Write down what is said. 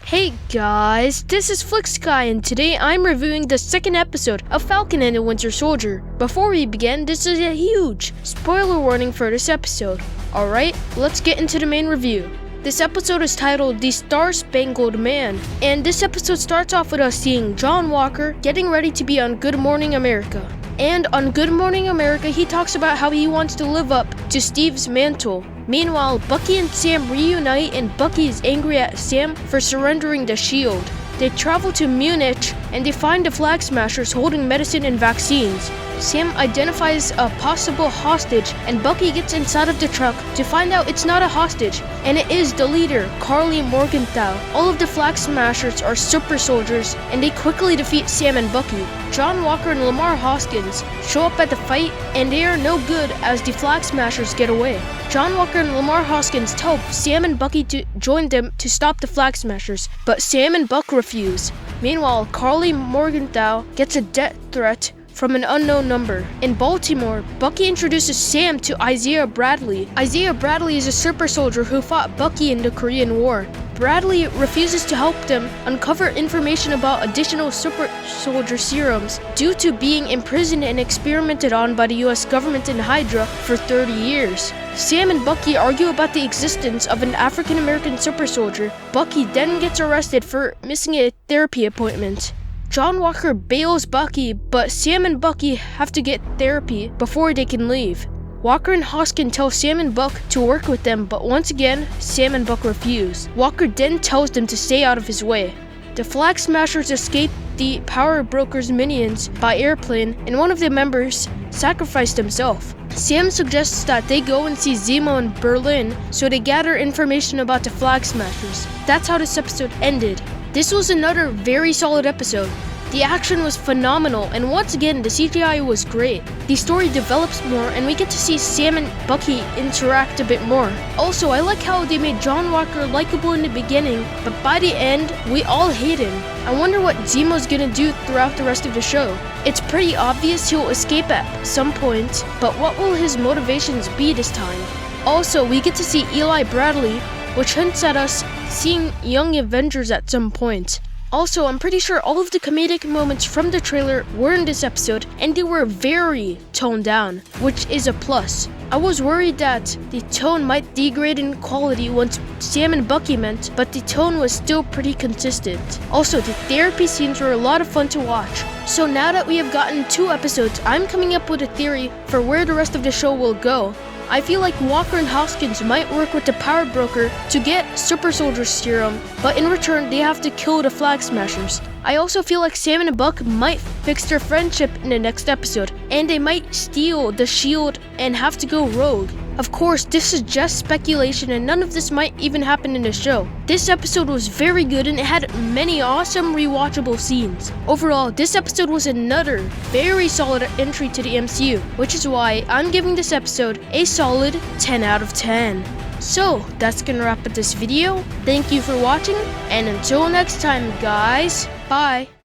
Hey guys, this is FlixGuy and today I'm reviewing the second episode of Falcon and the Winter Soldier. Before we begin, this is a huge spoiler warning for this episode. Alright, let's get into the main review. This episode is titled The Star-Spangled Man, and this episode starts off with us seeing John Walker getting ready to be on Good Morning America. And on Good Morning America, he talks about how he wants to live up to Steve's mantle. Meanwhile, Bucky and Sam reunite and Bucky is angry at Sam for surrendering the shield. They travel to Munich and they find the Flag Smashers holding medicine and vaccines. Sam identifies a possible hostage and Bucky gets inside of the truck to find out it's not a hostage and it is the leader, Carly Morgenthau. All of the Flag Smashers are super soldiers and they quickly defeat Sam and Bucky. John Walker and Lamar Hoskins show up at the fight and they are no good as the Flag Smashers get away. John Walker and Lamar Hoskins tell Sam and Bucky to join them to stop the Flag Smashers, but Sam and Buck refuse. Meanwhile, Carly Morgenthau gets a death threat from an unknown number. In Baltimore, Bucky introduces Sam to Isaiah Bradley. Isaiah Bradley is a super soldier who fought Bucky in the Korean War. Bradley refuses to help them uncover information about additional super soldier serums due to being imprisoned and experimented on by the US government and Hydra for 30 years. Sam and Bucky argue about the existence of an African American super soldier. Bucky then gets arrested for missing a therapy appointment. John Walker bails Bucky, but Sam and Bucky have to get therapy before they can leave. Walker and Hoskins tell Sam and Buck to work with them, but once again, Sam and Buck refuse. Walker then tells them to stay out of his way. The Flag Smashers escape the Power Broker's minions by airplane, and one of the members sacrificed himself. Sam suggests that they go and see Zemo in Berlin, so they gather information about the Flag Smashers. That's how this episode ended. This was another very solid episode. The action was phenomenal, and once again, the CGI was great. The story develops more, and we get to see Sam and Bucky interact a bit more. Also, I like how they made John Walker likable in the beginning, but by the end, we all hate him. I wonder what Zemo's gonna do throughout the rest of the show. It's pretty obvious he'll escape at some point, but what will his motivations be this time? Also, we get to see Eli Bradley, which hints at us seeing Young Avengers at some point. Also, I'm pretty sure all of the comedic moments from the trailer were in this episode, and they were very toned down, which is a plus. I was worried that the tone might degrade in quality once Sam and Bucky met, but the tone was still pretty consistent. Also, the therapy scenes were a lot of fun to watch. So now that we have gotten 2 episodes, I'm coming up with a theory for where the rest of the show will go. I feel like Walker and Hoskins might work with the Power Broker to get Super Soldier Serum, but in return they have to kill the Flag Smashers. I also feel like Sam and Buck might fix their friendship in the next episode, and they might steal the shield and have to go rogue. Of course, this is just speculation and none of this might even happen in the show. This episode was very good and it had many awesome rewatchable scenes. Overall, this episode was another very solid entry to the MCU, which is why I'm giving this episode a solid 10 out of 10. So, that's gonna wrap up this video. Thank you for watching, and until next time, guys, bye!